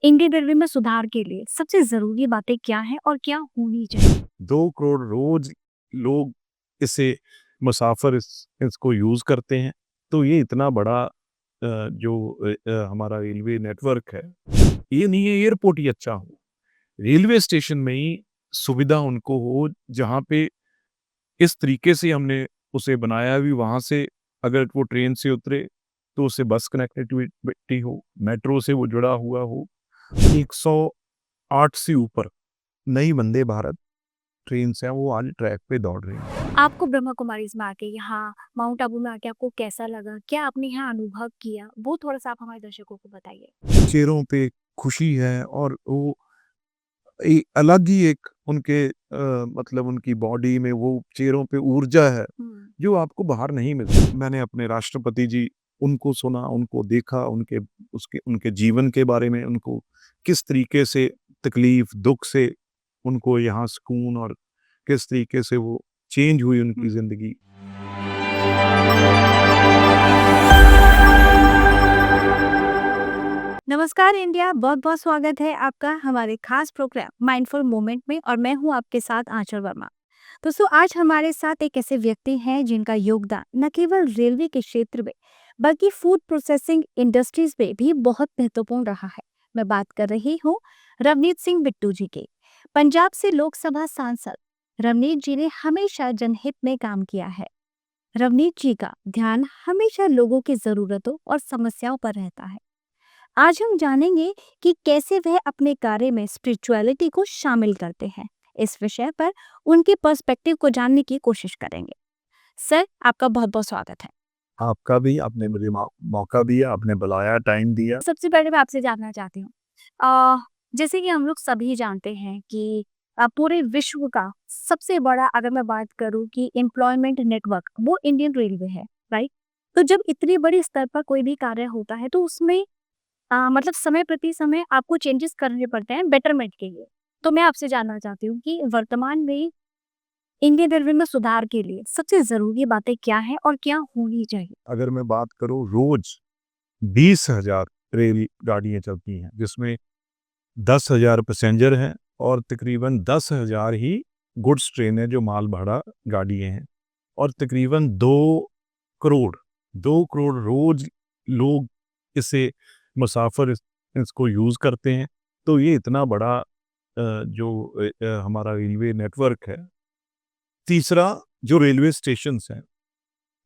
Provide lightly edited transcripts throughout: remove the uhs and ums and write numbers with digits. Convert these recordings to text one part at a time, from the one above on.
Indian railway में सुधार के लिए सबसे ज़रूरी बातें क्या हैं और क्या होनी चाहिए? 2 करोड़ रोज लोग इसे मुसाफ़िर इसको यूज़ करते हैं। तो ये इतना बड़ा हमारा रेलवे नेटवर्क है, ये नहीं है एयरपोर्ट ही अच्छा हो। रेलवे स्टेशन में ही सुविधा उनको हो, जहाँ पे इस तरीके से हमने उसे बनाया भी, वहाँ से अगर वो ट्रेन से उतरे, तो उसे बस कनेक्टिविटी हो, मेट्रो से वो जुड़ा हुआ हो। 108 से ऊपर नई वंदे भारत ट्रेन्स हैं, वो आज ट्रैक पे दौड़ रही हैं। आपको ब्रह्मा कुमारीज़ में आके यहाँ माउंट आबू में आके आपको कैसा लगा? क्या आपने यहाँ अनुभव किया? वो थोड़ा-सा आप हमारे दर्शकों को बताइए। चेहरों पे खुशी है और वो अलग ही एक उनके मतलब उनकी बॉडी में वो चेहरों पे ऊर्जा है, हुँ। जो आपको बाहर नहीं मिलती। मैंने अपने राष्ट्रपति जी उनको सुना, उनको देखा, उनके जीवन के बारे में, उनको किस तरीके से तकलीफ, दुःख से उनको यहाँ सुकून और किस तरीके से वो चेंज हुई उनकी हुँ। ज़िंदगी। नमस्कार इंडिया, बहुत-बहुत स्वागत है आपका हमारे खास प्रोग्राम माइंडफुल मोमेंट में और मैं हूँ आपके साथ आंचल वर्मा। दोस्तों आज हमारे साथ एक ऐसे व्यक्ति हैं जिनका योगदान न केवल रेलवे के क्षेत्र में बल्कि फूड प्रोसेसिंग इंडस्ट्रीज में भी बहुत महत्वपूर्ण रहा है। मैं बात कर रही हूँ रवनीत सिंह बिट्टू जी की। पंजाब से लोकसभा सांसद रवनीत जी ने हमेशा जनहित में काम किया है। रवनीत जी का ध्यान हमेशा लोगों की जरूरतों और समस्याओं पर रहता है। आज हम जानेंगे कि कैसे वह अपने कार्य में स्पिरिचुअलिटी को शामिल करते हैं। इस विषय पर उनके पर्सपेक्टिव को जानने की कोशिश करेंगे। सर, आपका बहुत बहुत स्वागत है। आपका भी, आपने मुझे मौका दिया, आपने बुलाया, टाइम दिया। सबसे पहले मैं आपसे जानना चाहती हूँ, अ, जैसे कि हम लोग सभी जानते हैं कि पूरे विश्व का सबसे बड़ा, अगर मैं बात करूँ कि एम्प्लॉयमेंट नेटवर्क, वो इंडियन रेलवे है, राइट? तो जब इतनी बड़ी स्तर पर कोई भी कार्य होता है तो उसमें मतलब समय प्रति समय आपको चेंजेस करने पड़ते हैं बेटरमेंट के लिए। तो मैं आपसे जानना चाहती हूँ कि वर्तमान में इंडियन रेलवे में सुधार के लिए सबसे ज़रूरी बातें क्या हैं और क्या होनी चाहिए? अगर मैं बात करूँ, रोज़ 20,000 रेल गाड़ियाँ चलती हैं, जिसमें 10,000 पैसेंजर हैं और तकरीबन 10,000 ही गुड्स ट्रेन है, जो माल भाड़ा गाड़ियाँ हैं। और तकरीबन 2 करोड़ रोज़ लोग इसे मुसाफ़िर इसको यूज़ करते हैं। तो ये इतना बड़ा हमारा रेलवे नेटवर्क है। तीसरा, जो रेलवे स्टेशंस हैं,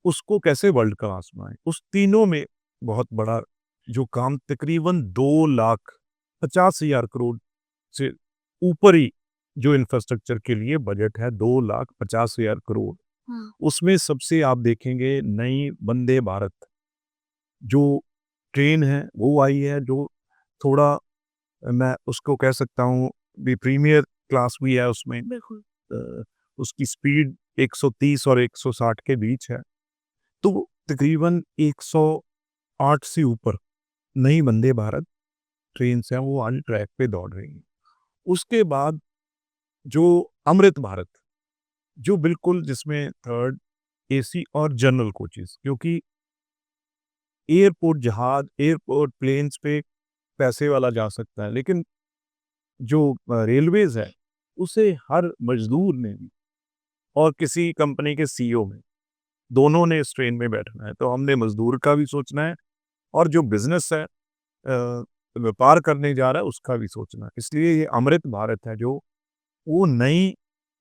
उसको कैसे वर्ल्ड क्लास बनाएँ? उस तीनों में बहुत बड़ा जो काम, तकरीबन 2,50,000 करोड़ से ऊपर ही जो इंफ्रास्ट्रक्चर के लिए बजट है, 2,50,000 करोड़। हाँ। उसमें सबसे आप देखेंगे नई वंदे भारत जो ट्रेन है, वो आई है, जो थोड़ा मैं उसको कह सकता हूँ भी प्रीमियर क्लास भी है उसमें। बिल्कुल। अ, उसकी स्पीड 130 और 160 के बीच है। तो तकरीबन 108 से ऊपर नई वंदे भारत ट्रेन्स हैं, वो आज ट्रैक पे दौड़ रही हैं। उसके बाद जो अमृत भारत, जो बिल्कुल जिसमें थर्ड एसी और जनरल कोचेस, क्योंकि एयरपोर्ट प्लेन्स पे पैसे वाला जा सकता है, लेकिन जो रेलवेज़ है, उसे हर मज़दूर ने भी और किसी कंपनी के सीईओ में, दोनों ने इस ट्रेन में बैठना है। तो हमने मज़दूर का भी सोचना है और जो बिज़नेस है, व्यापार करने जा रहा है, उसका भी सोचना है। इसलिए ये अमृत भारत है, जो वो नई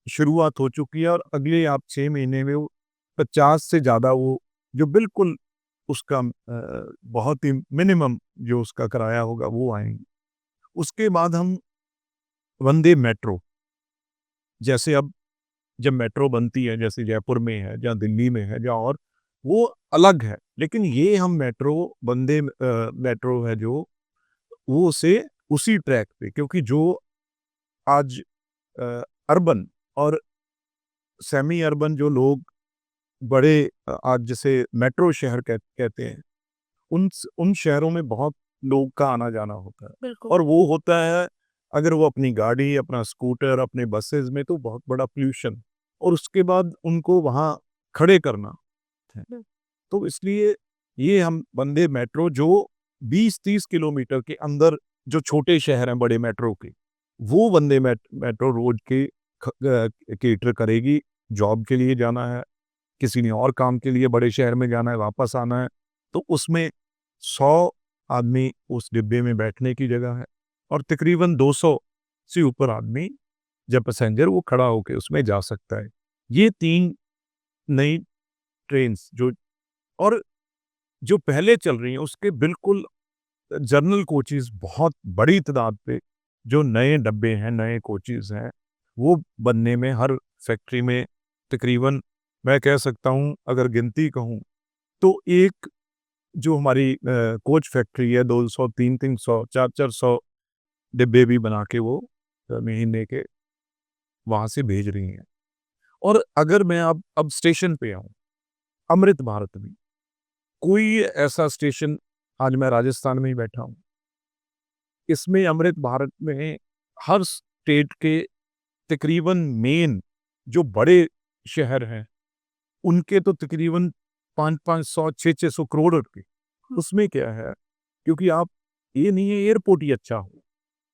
शुरुआत हो चुकी है और अगले आप 6 महीने में वो 50 से ज़्यादा वो जो बिल्कुल उसका बहुत ही मिनिमम जो उसका किराया होगा, वो आएँगे। उसके बाद हम वंदे मेट्रो, जैसे अब जब मेट्रो बनती है, जैसे जयपुर में है, या दिल्ली में है, या और, वो अलग है। लेकिन ये हम मेट्रो है जो, वो उसे उसी ट्रैक पे, क्योंकि जो आज अ, अर्बन और सेमी अर्बन जो लोग बड़े आज जैसे मेट्रो शहर कहते हैं, उन शहरों में बहुत लोग का आना-जाना होता है। बिल्कुल। और वो होता है, अगर वो अपनी गाड़ी, अपना स्कूटर, अपने बसेज़ में, तो बहुत बड़ा पॉल्यूशन, और उसके बाद उनको वहाँ खड़े करना है। बिल तो इसलिए ये हम वंदे मेट्रो जो 20-30 किलोमीटर के अंदर जो छोटे शहर हैं बड़े मेट्रो के, वो वंदे मेट्रो रोज के केटर करेगी। जॉब के लिए जाना है, किसी ने और काम के लिए बड़े शहर में जाना है, वापस आना है, तो उसमें 100 आदमी उस डिब्बे में बैठने की जगह है और तकरीबन 200 से ऊपर आदमी जब पैसेंजर वो खड़ा होके उसमें जा सकता है। ये 3 नई ट्रेन्स जो और जो पहले चल रही हैं उसके बिल्कुल जनरल कोचेज़ बहुत बड़ी तादाद पे जो नए डब्बे हैं, नए कोचेज़ हैं, वो बनने में हर फैक्ट्री में तकरीबन मैं कह सकता हूँ अगर गिनती कहूँ तो एक जो हमारी कोच फैक्ट्री है 200, 300, 400 डिब्बे भी बना के वो महीने के वहाँ से भेज रही हैं। और अगर मैं अब स्टेशन पे आऊँ, अमृत भारत में, कोई ऐसा स्टेशन आज मैं राजस्थान में ही बैठा हूँ, इसमें अमृत भारत में हर स्टेट के तकरीबन मेन जो बड़े शहर हैं, उनके तो तकरीबन 500-500, 600-600 करोड़ रुपए। उसमें क्या है, क्योंकि आप ये नहीं है एयरपोर्ट ही अच्छा हो,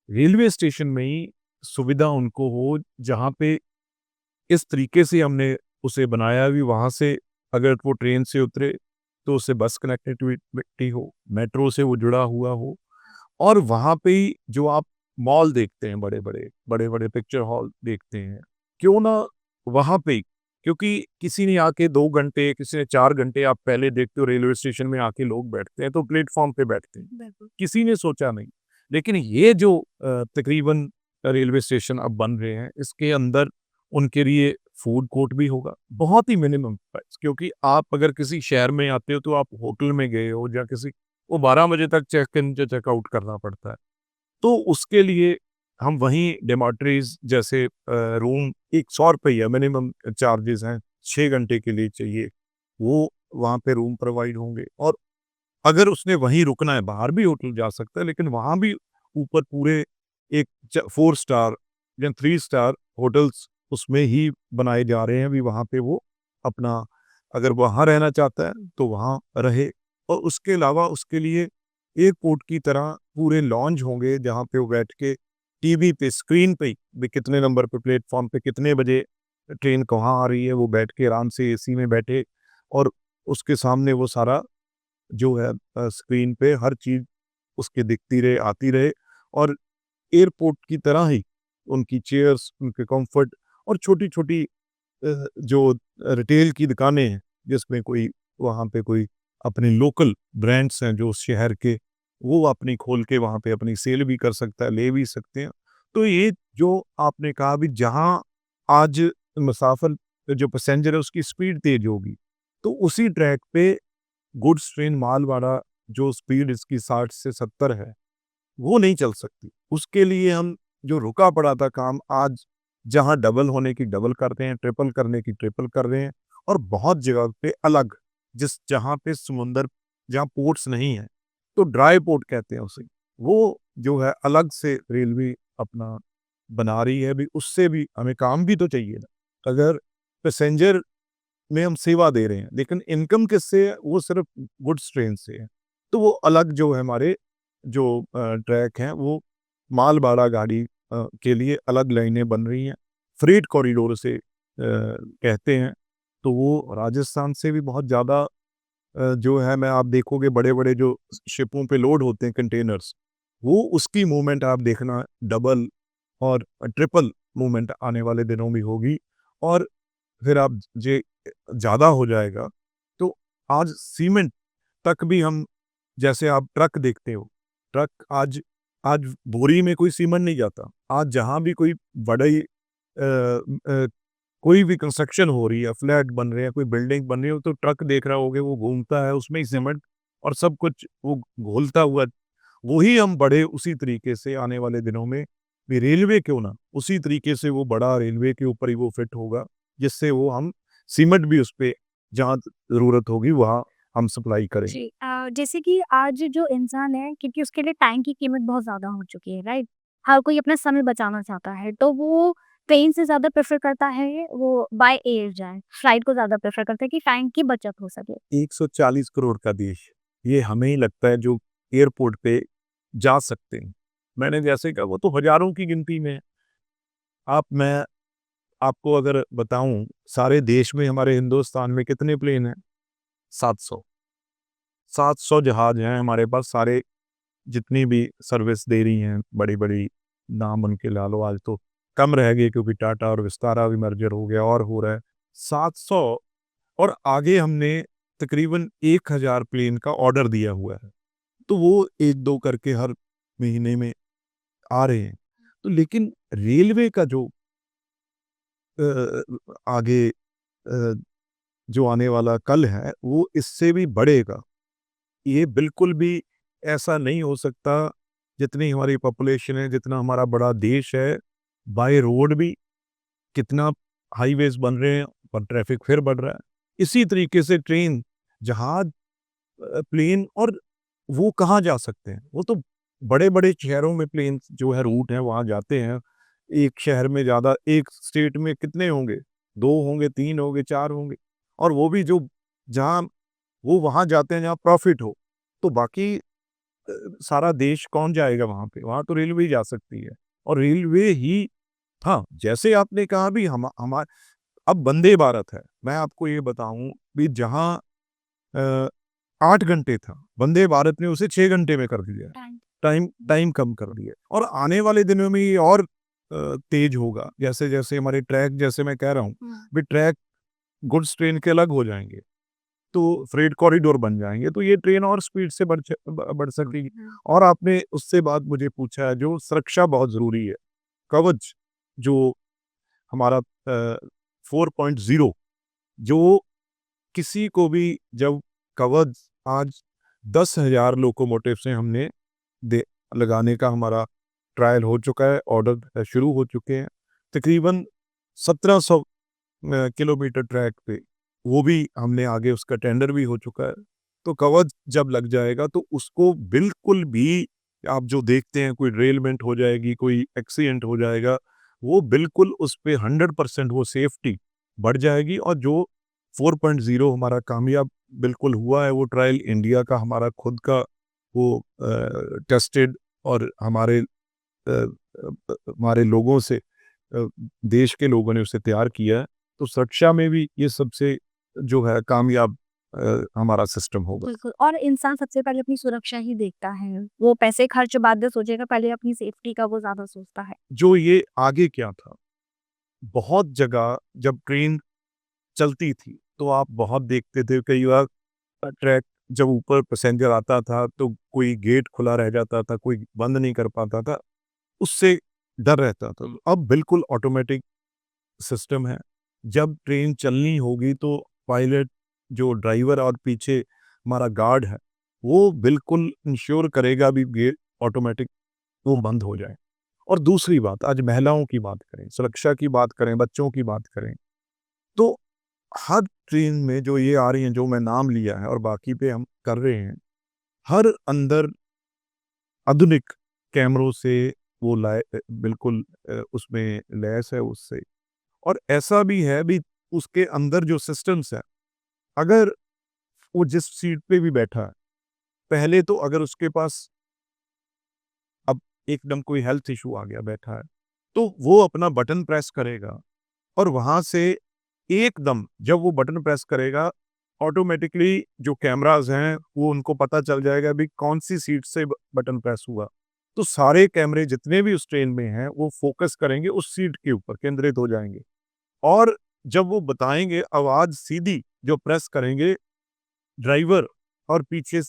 रेलवे स्टेशन में ही सुविधा उनको हो, जहाँ पे इस तरीके से हमने उसे बनाया भी वहाँ से अगर वो ट्रेन से उतरे, तो उससे बस कनेक्टिविटी हो, मेट्रो से वो जुड़ा हुआ हो और वहाँ पे ही जो आप मॉल देखते हैं बड़े-बड़े पिक्चर हॉल देखते हैं, क्यों ना वहाँ पे ही क्योंकि किसी ने आके 2 घंटे, किसी ने 4 घंटे आप पहले देखते हो रेलवे स्टेशन में आके लोग बैठते हैं, तो प्लेटफ़ॉर्म पे बैठते हैं। बिल्कुल। किसी ने सोचा नहीं। लेकिन ये जो तकरीबन रेलवे स्टेशन अब बन रहे हैं, इसके अंदर उनके लिए फूड कोर्ट भी होगा, बहुत ही मिनिमम प्राइस क्योंकि आप अगर किसी शहर में आते हो, तो आप होटल में गए हो या किसी वो 12 बजे तक चेक इन या चेकआउट करना पड़ता है। तो उसके लिए हम वहीं डेमोट्रीज़ जैसे रूम एक ₹100 ही है मिनिमम चार्जेज़ हैं, 6 घंटे के लिए चाहिए, वो वहाँ पे रूम प्रोवाइड होंगे और अगर उसने वहीं रुकना है, बाहर भी होटल जा सकता है, लेकिन वहाँ भी ऊपर पूरे एक 4 स्टार या 3 स्टार होटल्स उसमें ही बनाए जा रहे हैं। अभी वहाँ पे वो अपना अगर वहाँ रहना चाहता है, तो वहाँ रहे और उसके अलावा उसके लिए एयरपोर्ट की तरह पूरे लॉन्ज होंगे, जहाँ पे वो बैठ के टीवी पे, स्क्रीन पे ही भी कितने नंबर पे प्लेटफ़ॉर्म पे कितने बजे ट्रेन कहाँ आ रही है, वो बैठ के आराम से एसी में बैठे और उसके सामने वो सारा जो है स्क्रीन पे हर चीज़ उसके दिखती रहे, आती रहे और एयरपोर्ट की तरह ही उनकी चेयर्स, उनके कम्फर्ट और छोटी-छोटी जो रिटेल की दुकानें हैं, जिसमें कोई वहाँ पे कोई अपने लोकल ब्रांड्स हैं जो उस शहर के, वो अपनी खोल के वहाँ पे अपनी सेल भी कर सकता है, ले भी सकते हैं। तो ये जो आपने कहा अभी जहाँ आज मुसाफ़िर जो पैसेंजर है उसकी स्पीड तेज़ होगी, तो उसी ट्रैक पे गुड्स ट्रेन माल वाला जो स्पीड इसकी 60 से 70 है, वो नहीं चल सकती। उसके लिए हम जो रुका पड़ा था काम आज जहाँ डबल होने की डबल कर रहे हैं, ट्रिपल करने की ट्रिपल कर रहे हैं और बहुत जगह पे अलग जहाँ पे समुंदर जहाँ पोर्ट्स नहीं है, तो ड्राई पोर्ट कहते हैं उसे। वो जो है अलग से रेलवे अपना बना रही है, भी उससे भी हमें काम भी तो चाहिए ना। अगर पैसेंजर में हम सेवा दे रहे हैं, लेकिन इनकम किससे है? वो सिर्फ़ गुड्स ट्रेन से है। तो वो अलग जो है हमारे जो ट्रैक हैं वो माल-भाड़ा गाड़ी के लिए अलग लाइनें बन रही हैं। फ्रेट कॉरिडोर से कहते हैं, तो वो राजस्थान से भी बहुत ज़्यादा जो है मैं आप देखोगे बड़े-बड़े जो शिपों पे लोड होते हैं कंटेनर्स, वो उसकी मूवमेंट आप देखना डबल और ट्रिपल मूवमेंट आने वाले दिनों में होगी और फिर आप जे ज़्यादा हो जाएगा, तो आज सीमेंट तक भी हम जैसे आप ट्रक देखते हो, ट्रक आज आज बोरी में कोई सीमेंट नहीं जाता। आज जहाँ भी कोई बड़ी कोई भी कंस्ट्रक्शन हो रही है, फ्लैट बन रहे हैं, कोई बिल्डिंग बन रही है, तो ट्रक देख रहा होगे वो घूमता है, उसमें ही सीमेंट और सब कुछ वो घोलता हुआ वही हम बढ़े उसी तरीके से आने वाले दिनों में भी रेलवे क्यों ना, उसी तरीके से वो बड़ा रेलवे के ऊपर ही वो फिट होगा, जिससे वो हम सीमेंट भी उसपे जहाँ ज़रूरत होगी वहाँ हम सप्लाई करें। जी। जैसे कि आज जो इंसान है क्योंकि उसके लिए टाइम की कीमत बहुत ज़्यादा हो चुकी है, राइट? हर कोई अपना समय बचाना चाहता है, तो वो ट्रेन से ज़्यादा प्रेफ़र करता है वो बाय एयर जाए, फ्लाइट को ज़्यादा प्रेफ़र करता है कि टाइम की बचत हो सके। 140 करोड़ का देश, ये हमें ही लगता है जो एयरपोर्ट पे जा सकते हैं। मैंने जैसे कहा वो तो हज़ारों की गिनती में है। मैं आपको अगर बताऊँ सारे देश में हमारे हिंदुस्तान में कितने प्लेन हैं? 700। 700 जहाज़ हैं हमारे पास सारे जितनी भी सर्विस दे रही हैं बड़ी-बड़ी नाम उनके ला लो आज तो कम रह गए क्योंकि टाटा और विस्तारा भी मर्जर हो गया और हो रहा है। 700 और आगे हमने तकरीबन 1000 प्लेन का ऑर्डर दिया हुआ है। तो वो 1-2 करके हर महीने में आ रहे हैं। तो लेकिन रेलवे का जो आगे जो आने वाला कल है वो इससे भी बढ़ेगा। ये बिल्कुल भी ऐसा नहीं हो सकता जितनी हमारी पॉपुलेशन है, जितना हमारा बड़ा देश है, बाय रोड भी कितना हाईवेज़ बन रहे हैं और ट्रैफ़िक फिर बढ़ रहा है। इसी तरीके से ट्रेन, जहाज़, प्लेन और वो कहाँ जा सकते हैं? वो तो बड़े-बड़े शहरों में प्लेन जो है रूट है वहाँ जाते हैं। एक शहर में ज़्यादा एक स्टेट में कितने होंगे? 2 होंगे, 3 होंगे, 4 होंगे और वो भी जो जहाँ वो वहाँ जाते हैं जहाँ प्रॉफ़िट हो। तो बाकी सारा देश कौन जाएगा वहाँ पे? वहाँ तो रेलवे ही जा सकती है और रेलवे ही हाँ, जैसे आपने कहा भी अब वंदे भारत है। मैं आपको ये बताऊँ भी जहाँ अ, 8 घंटे था, वंदे भारत ने उसे 6 घंटे में कर दिया। टाइम टाइम कम कर दिया और आने वाले दिनों में ये और तेज़ होगा। जैसे-जैसे हमारे ट्रैक जैसे मैं कह रहा हूँ, भी ट्रैक गुड्स ट्रेन के अलग हो जाएँगे। तो फ्रेट कॉरिडोर बन जाएँगे, तो ये ट्रेन और स्पीड से बढ़ सकेगी। और आपने उससे बाद मुझे पूछा है जो सुरक्षा बहुत ज़रूरी है। कवच जो हमारा 4.0 जो किसी को भी जब कवच आज 10,000 लोकोमोटिव से हमने दे लगाने का हमारा ट्रायल हो चुका है, ऑर्डर शुरू हो चुके हैं। तकरीबन 1700 किलोमीटर ट्रैक पे, वो भी हमने आगे उसका टेंडर भी हो चुका है। तो कवच जब लग जाएगा तो उसको बिल्कुल भी आप जो देखते हैं कोई डेरेलमेंट हो जाएगी, कोई एक्सीडेंट हो जाएगा, वो बिल्कुल उस पे 100% वो सेफ्टी बढ़ जाएगी और जो 4.0 हमारा कामयाब बिल्कुल हुआ है वो ट्रायल इंडिया का हमारा खुद का वो टेस्टेड और हमारे लोगों से देश के लोगों ने उसे तैयार किया है, तो सुरक्षा में भी ये सबसे जो है कामयाब हमारा सिस्टम होगा। बिल्कुल और इंसान सबसे पहले अपनी सुरक्षा ही देखता है। वो पैसे खर्च बाद में सोचेगा, पहले अपनी सेफ्टी का वो ज़्यादा सोचता है। जो ये आगे क्या था, बहुत जगह जब ट्रेन चलती थी, तो आप बहुत देखते थे कई बार ट्रैक जब ऊपर पैसेंजर आता था, तो कोई गेट खुला रह जाता था, कोई बंद नहीं कर पाता था, उससे डर रहता था। अब बिल्कुल ऑटोमेटिक सिस्टम है। जब ट्रेन चलनी होगी तो पायलट जो ड्राइवर और पीछे हमारा गार्ड है, वो बिल्कुल इंश्योर करेगा भी गेट ऑटोमेटिक वो बंद हो जाए। और दूसरी बात आज महिलाओं की बात करें, सुरक्षा की बात करें, बच्चों की बात करें, तो हर ट्रेन में जो ये आ रही हैं, जो मैं नाम लिया है और बाकी पे हम कर रहे हैं, हर अंदर आधुनिक कैमरों से वो बिल्कुल उसमें लैस है उससे और ऐसा भी है भी उसके अंदर जो सिस्टम्स हैं, अगर वो जिस सीट पे भी बैठा है, पहले तो अगर उसके पास अब एकदम कोई हेल्थ इश्यू आ गया बैठा है, तो वो अपना बटन प्रेस करेगा और वहाँ से एकदम जब वो बटन प्रेस करेगा, ऑटोमेटिकली जो कैमराज़ हैं, वो उनको पता चल जाएगा भी कौन-सी सीट से ब बटन प्रेस हुआ। तो सारे कैमरे जितने भी उस ट्रेन में हैं, वो फ़ोकस करेंगे उस सीट के ऊपर, केंद्रित हो जाएँगे। और जब वो बताएँगे आवाज़ सीधी जो प्रेस करेंगे ड्राइवर और पीछे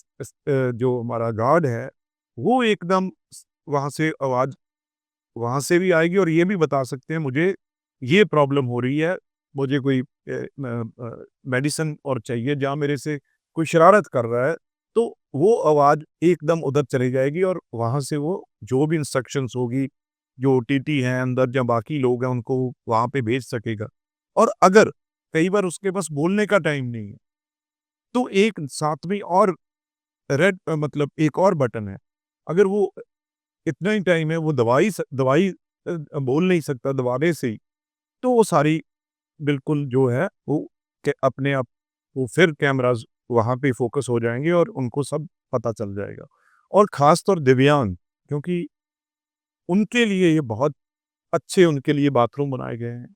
जो हमारा गार्ड है, वो एकदम वहाँ से आवाज़ वहाँ से भी आएगी और ये भी बता सकते हैं मुझे ये प्रॉब्लम हो रही है, मुझे कोई मेडिसिन और चाहिए जहाँ मेरे से कोई शरारत कर रहा है, तो वो आवाज़ एकदम उधर चली जाएगी और वहाँ से वो जो भी इंस्ट्रक्शंस होगी, जो टीटी हैं अंदर या बाकी लोग हैं उनको वहाँ पे भेज सकेगा। और अगर कई बार उसके पास बोलने का टाइम नहीं है, तो एक साथ में और मतलब एक और बटन है। अगर वो इतना ही टाइम है वो दवाई बोल नहीं सकता दबाने से ही, तो वो सारी बिल्कुल जो है वो अपने आप वो फिर कैमराज़ वहाँ पे फ़ोकस हो जाएँगे और उनको सब पता चल जाएगा। और ख़ास तौर दिव्यांग क्योंकि उनके लिए ये बहुत अच्छे उनके लिए बाथरूम बनाए गए हैं,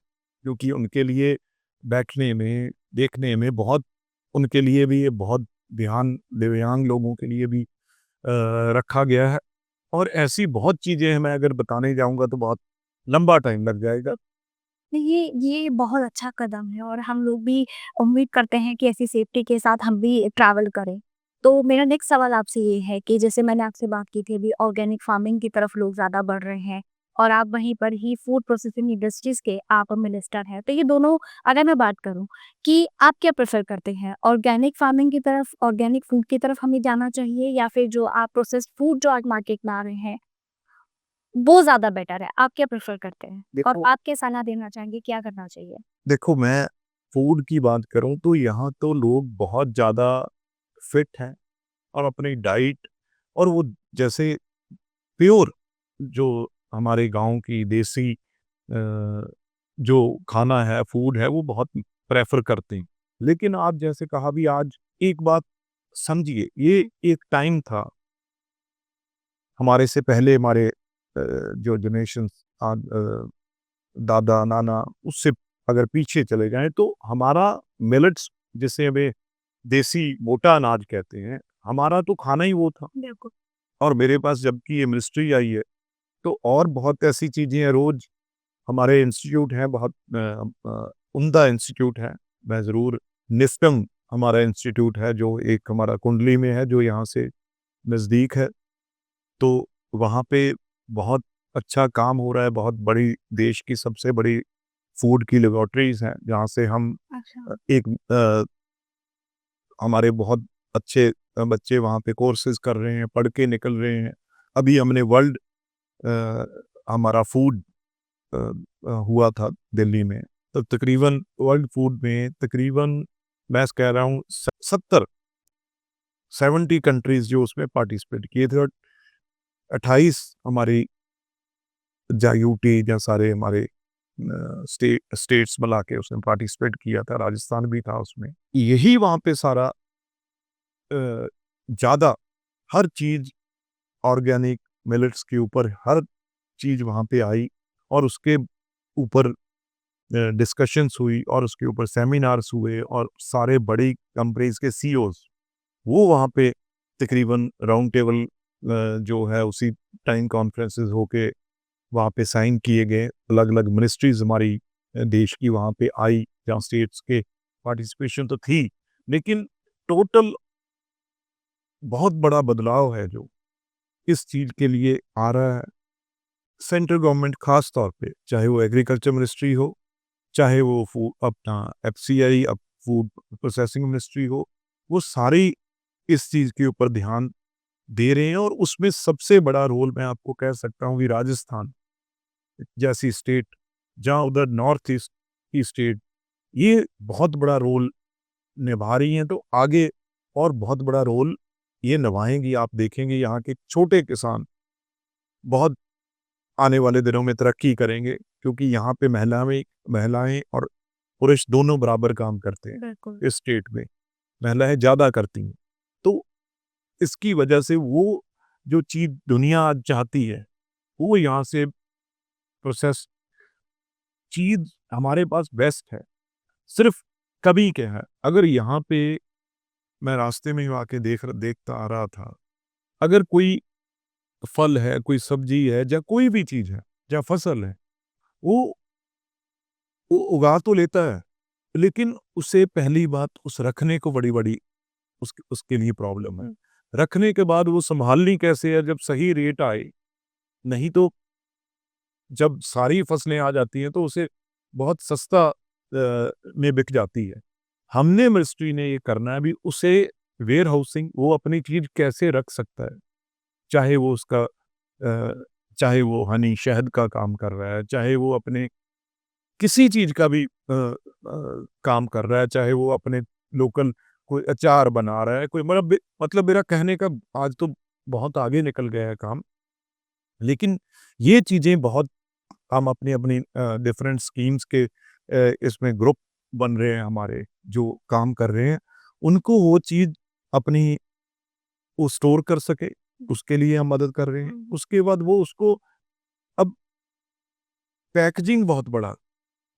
क्योंकि उनके लिए बैठने में, देखने में बहुत उनके लिए भी ये बहुत ध्यान दिव्यांग लोगों के लिए भी रखा गया है। और ऐसी बहुत चीज़ें हैं, मैं अगर बताने जाऊँगा तो बहुत लंबा टाइम लग जाएगा। ये बहुत अच्छा कदम है और हम लोग भी उम्मीद करते हैं कि ऐसी सेफ्टी के साथ हम भी ट्रैवल करें। तो मेरा नेक्स्ट सवाल आपसे ये है कि जैसे मैंने आपसे बात की थी अभी ऑर्गेनिक फार्मिंग की तरफ लोग ज़्यादा बढ़ रहे हैं और आप वहीं पर ही फूड प्रोसेसिंग इंडस्ट्रीज़ के आप मिनिस्टर हैं। तो ये दोनों अगर मैं बात करूँ कि आप क्या प्रेफ़र करते हैं? ऑर्गेनिक फार्मिंग की तरफ, ऑर्गेनिक फूड की तरफ हमें जाना चाहिए या फिर जो आप प्रोसेस्ड फूड जो आज मार्केट में आ रहे हैं वो ज़्यादा बेटर है, आप क्या प्रेफ़र करते हैं? और देखो आप क्या सलाह देना चाहेंगे, क्या करना चाहिए? देखो मैं फूड की बात करूँ तो यहाँ तो लोग बहुत ज़्यादा फिट हैं और अपनी डाइट और वो जैसे प्योर जो हमारे गाँव की देसी जो खाना है, फूड है, वो बहुत प्रेफ़र करते हैं। लेकिन आप जैसे कहा भी आज एक बात समझिए, ये एक टाइम था हमारे से पहले हमारे जो जनरेशन दादा, नाना उससे अगर पीछे चले जाएँ तो हमारा मिलेट्स जिसे हमें देसी मोटा अनाज कहते हैं, हमारा तो खाना ही वो था। बिल्कुल। और मेरे पास जबकि ये मिनिस्ट्री आई है, तो और बहुत ऐसी चीज़ें हैं रोज़ हमारे इंस्टीट्यूट है बहुत उम्दा इंस्टीट्यूट है। मैं ज़रूर निस्टम हमारा इंस्टीट्यूट है जो एक हमारा कुंडली में है जो यहाँ से नज़दीक है। तो वहाँ पे बहुत अच्छा काम हो रहा है, बहुत बड़ी देश की सबसे बड़ी फूड की लैबोरेटरीज़ हैं, जहाँ से हम अच्छा। एक हमारे बहुत अच्छे बच्चे वहाँ पे कोर्सेज़ कर रहे हैं, पढ़ के निकल रहे हैं। अभी हमने वर्ल्ड हमारा फूड हुआ था दिल्ली में, तो तकरीबन वर्ल्ड फूड में तकरीबन मैं कह रहा हूँ 70 70 कंट्रीज़ जो उसमें पार्टिसिपेट किए थे और 28 हमारी या यूटी या सारे हमारे स्टेट्स मिला के उसने पार्टिसिपेट किया था, राजस्थान भी था उसमें। यही वहाँ पे सारा ज़्यादा हर चीज़ ऑर्गेनिक मिलेट्स के ऊपर हर चीज़ वहाँ पे आई और उसके ऊपर डिस्कशंस हुई और उसके ऊपर सेमिनार्स हुए और सारे बड़ी कंपनीज़ के सीईओज़ वो वहाँ पे तकरीबन राउंड टेबल जो है उसी टाइम कॉन्फ्रेंसेस होके वहाँ पे साइन किए गए। अलग-अलग मिनिस्ट्रीज़ हमारी देश की वहाँ पे आई, जहाँ स्टेट्स के पार्टिसिपेशन तो थी, लेकिन टोटल बहुत बड़ा बदलाव है जो इस चीज़ के लिए आ रहा है। सेंट्रल गवर्नमेंट ख़ास तौर पे, चाहे वो एग्रीकल्चर मिनिस्ट्री हो, चाहे वो अपना एफसीआई फूड प्रोसेसिंग मिनिस्ट्री हो, वो सारी इस चीज़ के ऊपर ध्यान दे रहे हैं और उसमें सबसे बड़ा रोल मैं आपको कह सकता हूँ कि राजस्थान जैसी स्टेट, जहाँ उधर नॉर्थ ईस्ट की स्टेट, ये बहुत बड़ा रोल निभा रही हैं, तो आगे और बहुत बड़ा रोल ये निभाएँगी। आप देखेंगे यहाँ के छोटे किसान बहुत आने वाले दिनों में तरक्की करेंगे, क्योंकि यहाँ पे महिलाएँ और पुरुष दोनों बराबर काम करते हैं, बिल्कुल। इस स्टेट में। महिलाएँ ज़्यादा करती हैं। तो इसकी वजह से वो जो चीज़ दुनिया आज चाहती है, वो यहाँ से प्रोसेस चीज़ हमारे पास बेस्ट है। सिर्फ़ कमी क्या है, अगर यहाँ पे मैं रास्ते में ही आके देखता आ रहा था, अगर कोई फल है, कोई सब्ज़ी है या कोई भी चीज़ है या फसल है, वो वो उगा तो लेता है, लेकिन उसे पहली बात उस रखने को बड़ी-बड़ी उसके लिए प्रॉब्लम है। हुँ। रखने के बाद वो सँभालनी कैसे है जब सही रेट आए, नहीं तो जब सारी फसलें आ जाती हैं तो उसे बहुत सस्ता में बिक जाती है। हमने मिनिस्ट्री ने ये करना है अभी उसे वेयर हाउसिंग वो अपनी चीज़ कैसे रख सकता है। चाहे वो उसका चाहे वो हनी शहद का काम कर रहा है, चाहे वो अपने किसी चीज़ का भी काम कर रहा है, चाहे वो अपने लोकल कोई अचार बना रहा है, कोई मतलब मेरा कहने का आज तो बहुत आगे निकल गया है काम। लेकिन ये चीज़ें बहुत हम अपनी-अपनी डिफरेंट स्कीम्स के इसमें ग्रुप बन रहे हैं हमारे, जो काम कर रहे हैं, उनको वो चीज़ अपनी वो स्टोर कर सके, उसके लिए हम मदद कर रहे हैं। हुँ। उसके बाद वो उसको पैकेजिंग बहुत बड़ा,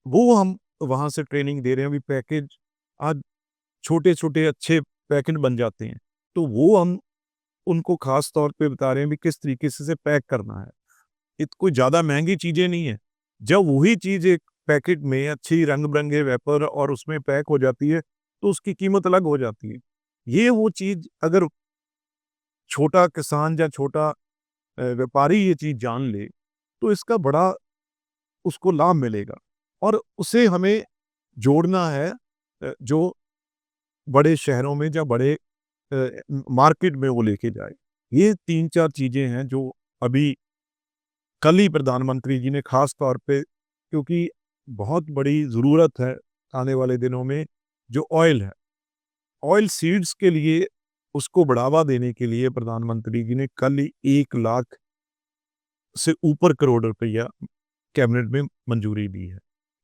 वो हम वहाँ से ट्रेनिंग दे रहे हैं। अभी पैकेज आज छोटे-छोटे अच्छे पैकेट बन जाते हैं, तो वो हम उनको ख़ास तौर पे बता रहे हैं भी किस तरीके से इसे पैक करना है। कोई ज़्यादा महँगी चीज़ें नहीं है। जब वही चीज़ एक पैकेट में अच्छी रंग-बिरंगे रैपर और उसमें पैक हो जाती है, तो उसकी कीमत अलग हो जाती है। ये वो चीज़ अगर छोटा किसान या छोटा व्यापारी ये चीज़ जान ले, तो इसका बड़ा उसको लाभ मिलेगा और उसे हमें जोड़ना है जो बड़े शहरों में या बड़े मार्केट में वो लेके जाए। ये 3-4 चीज़ें हैं जो अभी कल ही प्रधानमंत्री जी ने ख़ास तौर पे, क्योंकि बहुत बड़ी ज़रूरत है आने वाले दिनों में जो ऑयल है, ऑयल सीड्स के लिए उसको बढ़ावा देने के लिए प्रधानमंत्री जी ने कल ही 1 लाख से ऊपर करोड़ रुपया कैबिनेट में मंजूरी दी है।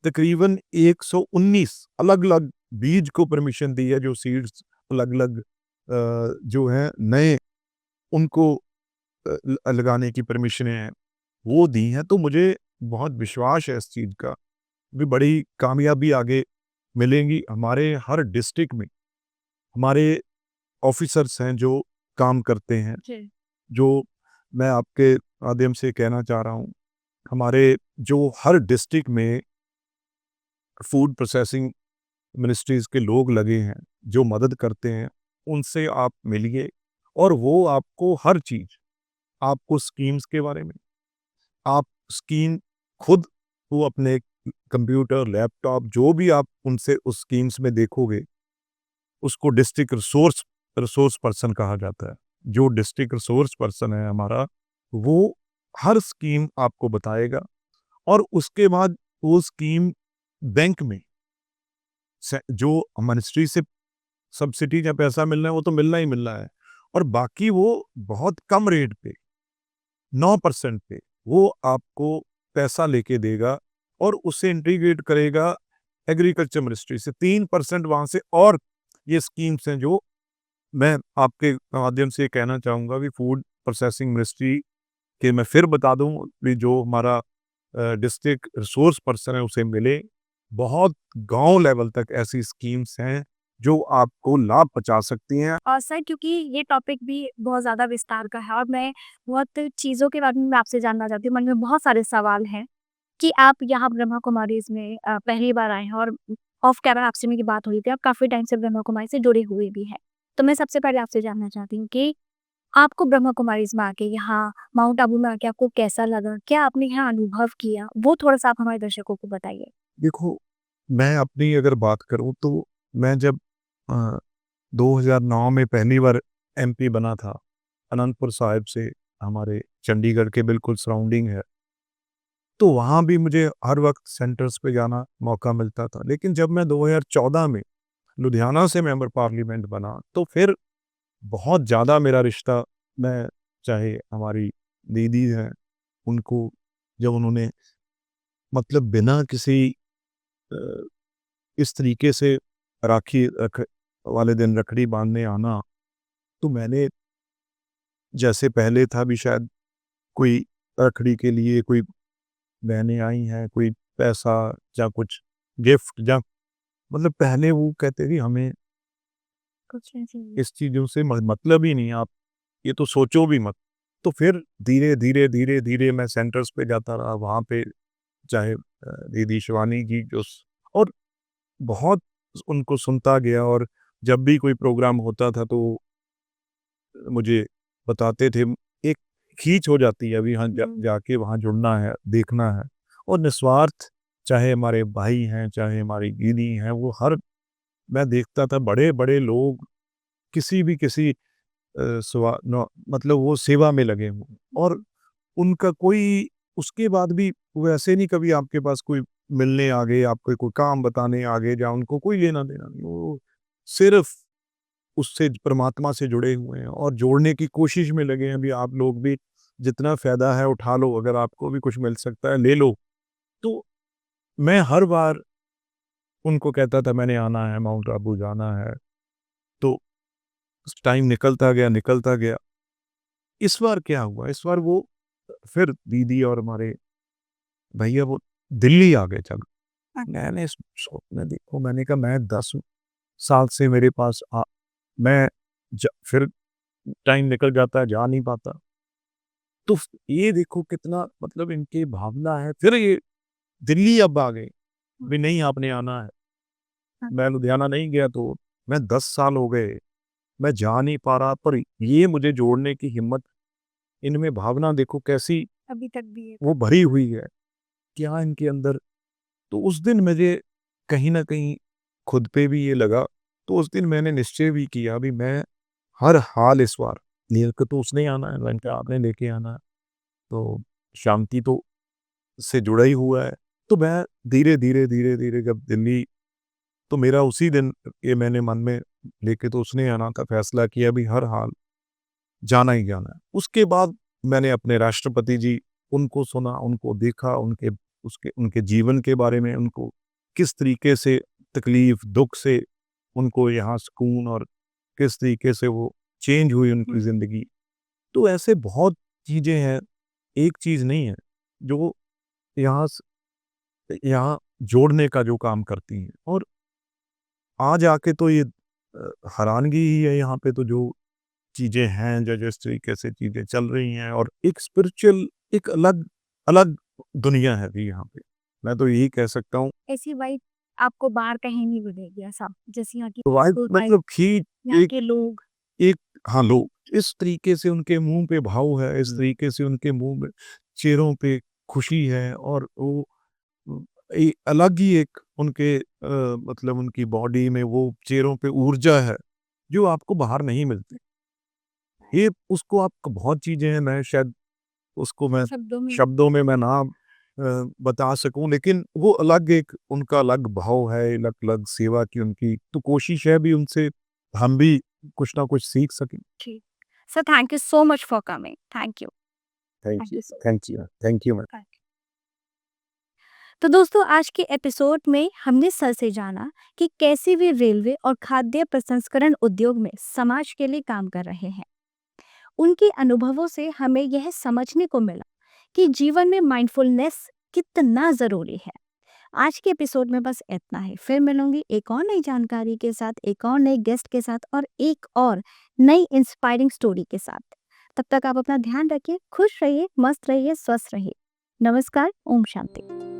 तकरीबन 119 अलग-अलग बीज को परमिशन दी है, जो सीड्स अलग-अलग जो हैं नए उनको लगाने की परमिशनें हैं, वो दी हैं। तो मुझे बहुत विश्वास है इस चीज़ का, भी बड़ी कामयाबी आगे मिलेंगी। हमारे हर डिस्ट्रिक्ट में हमारे ऑफ़िसर्स हैं जो काम करते हैं, जी। जो मैं आपके माध्यम से कहना चाह रहा हूँ, हमारे जो हर डिस्ट्रिक्ट में फूड प्रोसेसिंग मिनिस्ट्रीज़ के लोग लगे हैं, जो मदद करते हैं, उनसे आप मिलिए और वो आपको हर चीज़, आपको स्कीम्स के बारे में, आप स्कीम खुद वो अपने कंप्यूटर, लैपटॉप जो भी आप उनसे उस स्कीम्स में देखोगे, उसको डिस्ट्रिक्ट रिसोर्स रिसोर्स पर्सन कहा जाता है। जो डिस्ट्रिक्ट रिसोर्स पर्सन है हमारा, वो हर स्कीम आपको बताएगा और उसके बाद वो स्कीम बैंक में जो मिनिस्ट्री से सब्सिडी या पैसा मिलना है वो तो मिलना ही मिलना है, और बाकी वो बहुत कम रेट पे 9% पे वो आपको पैसा लेके देगा और उससे इंटीग्रेट करेगा एग्रीकल्चर मिनिस्ट्री से 3% वहाँ से। और ये स्कीम्स हैं जो मैं आपके माध्यम से कहना चाहूँगा कि फूड प्रोसेसिंग मिनिस्ट्री के मैं फिर बता दूँ कि जो हमारा डिस्ट्रिक्ट रिसोर्स पर्सन है उसे मिले। बहुत गाँव लेवल तक ऐसी स्कीम्स हैं जो आपको लाभ पहुँचा सकती हैं। और सर क्योंकि ये टॉपिक भी बहुत ज़्यादा विस्तार का है और मैं बहुत चीज़ों के बारे में मैं आपसे जानना चाहती हूँ। मन में बहुत सारे सवाल हैं कि आप यहाँ ब्रह्मा कुमारीज़ में पहली बार आए हैं और ऑफ कैमरा आपसे मेरी बात हुई थी, आप काफ़ी टाइम से ब्रह्मा कुमारी से जुड़े हुए भी हैं। तो मैं सबसे पहले आपसे जानना चाहती हूँ कि आपको ब्रह्मा कुमारीज़ में आके, यहाँ माउंट आबू में आके आपको कैसा लगा? क्या आपने यहाँ अनुभव किया? वो थोड़ा-सा आप हमारे दर्शकों को बताइए। देखो, मैं अपनी अगर बात करूँ तो मैं जब अ, 2009 में पहली बार एमपी बना था, अनंतपुर साहिब से हमारे चंडीगढ़ के बिल्कुल सराउंडिंग है, तो वहाँ भी मुझे हर वक़्त सेंटर्स पे जाना मौका मिलता था। लेकिन जब मैं 2014 में लुधियाना से मेंबर पार्लियामेंट बना, तो फिर बहुत ज़्यादा मेरा रिश्ता, मैं चाहे हमारी दीदी हैं, उनको जब उन्होंने मतलब बिना किसी अ, इस तरीके से राखी रख वाले दिन रखड़ी बाँधने आना, तो मैंने जैसे पहले था भी शायद कोई रखड़ी के लिए कोई बहनें आई हैं, कोई पैसा या कुछ गिफ्ट या मतलब पहले वो कहते थे हमें कुछ नहीं। इस चीज़ों से मतलब ही नहीं है, आप ये तो सोचो भी मत। तो फिर धीरे-धीरे मैं सेंटर्स पे जाता रहा, वहाँ पे चाहे दीदी शिवानी जी जो और बहुत उनको सुनता गया, और जब भी कोई प्रोग्राम होता था तो मुझे बताते थे। एक खींच हो जाती है अभी हाँ, जाके वहाँ जुड़ना है, देखना है, और निस्वार्थ चाहे हमारे भाई हैं, चाहे हमारी दीदी हैं, वो हर मैं देखता था बड़े-बड़े लोग किसी मतलब वो सेवा में लगे हों, और उनका कोई उसके बाद भी वो ऐसे नहीं कभी आपके पास कोई मिलने आ गए, आपको कोई काम बताने आ गए, या उनको कोई लेना-देना नहीं। वो सिर्फ़ उससे परमात्मा से जुड़े हुए हैं और जोड़ने की कोशिश में लगे हैं। अभी आप लोग भी जितना फ़ायदा है उठा लो, अगर आपको भी कुछ मिल सकता है ले लो। तो मैं हर बार उनको कहता था मैंने आना है, माउंट आबू जाना है, तो टाइम निकलता गया। इस बार क्या हुआ, इस बार वो फिर दीदी और हमारे भैया वो दिल्ली आ गए चल। मैंने सोचने देखो, मैंने कहा मैं 10 साल से मेरे पास मैं फिर टाइम निकल जाता है, जा नहीं पाता। तो ये देखो कितना मतलब इनकी भावना है। फिर ये दिल्ली अब आ गए, भी नहीं आपने आना है। मैं लुधियाना नहीं गया तो मैं 10 साल हो गए, मैं जा नहीं पा रहा, पर ये मुझे जोड़ने की हिम्मत, इनमें भावना देखो कैसी अभी तक भी है। वो भरी हुई है, क्या इनके अंदर। तो उस दिन मुझे कहीं न कहीं खुद पे भी ये लगा, तो उस दिन मैंने निश्चय भी किया भी मैं हर हाल इस बार लेके तो उसने आना है, मैंने कहा आपने लेके आना है। तो शांति तो से जुड़ा ही हुआ है। तो मैं धीरे-धीरे जब दिल्ली, तो मेरा उसी दिन ये मैंने मन में लेके तो उसने आना का फैसला किया भी हर हाल जाना ही जाना है। उसके बाद मैंने अपने राष्ट्रपति जी, उनको सुना, उनको देखा, उनके जीवन के बारे में, उनको किस तरीके से तकलीफ, दुःख से उनको यहाँ सुकून और किस तरीके से वो चेंज हुई उनकी ज़िंदगी। तो ऐसे बहुत चीज़ें हैं, एक चीज़ नहीं है, जो यहाँ यहाँ जोड़ने का जो काम करती हैं। और आज आके तो ये हैरानगी ही है यहाँ पे, तो जो चीज़ें हैं, जो जिस तरीके से चीज़ें चल रही हैं, और एक स्पिरिचुअल एक अलग अलग दुनिया है भी यहाँ पे। मैं तो यही कह सकता हूँ। ऐसी वाइब आपको बाहर कहीं नहीं मिलेगी ऐसा, जैसे यहाँ की वाइब peaceful vibe, मतलब कि यहाँ एक के लोग। एक हाँ, लोग इस तरीके से उनके मुँह पे भाव है, इस तरीके से उनके मुँह में चेहरों पे खुशी है, और वो अलग ही एक उनके मतलब उनकी बॉडी में वो चेहरों पे ऊर्जा है, जो आपको बाहर नहीं मिलती। ये उसको आप बहुत चीज़ें हैं, मैं शायद उसको मैं शब्दों में शब्दों में मैं ना बता सकूँ, लेकिन वो अलग एक उनका अलग भाव है, अलग-अलग सेवा की उनकी, तो कोशिश है भी उनसे हम भी कुछ ना कुछ सीख सकें। जी। Sir thank you so much for coming. Thank you. Thank thank you, you so thank you, thank you ma'am. Much. तो दोस्तों आज के एपिसोड में हमने सर से जाना कि कैसे वे रेलवे और खाद्य प्रसंस्करण उद्योग में समाज के लिए काम कर रहे हैं। उनके अनुभवों से हमें यह समझने को मिला कि जीवन में माइंडफुलनेस कितना जरूरी है। आज के एपिसोड में बस इतना ही। फिर मिलूंगी एक और नई जानकारी के साथ, एक और नए गेस्ट के साथ और एक और नई इंस्पायरिंग स्टोरी के साथ। तब तक आप अपना ध्यान रखिए, खुश रहिए, मस्त रहिए, स्वस्थ रहिए। नमस्कार, ओम शांति।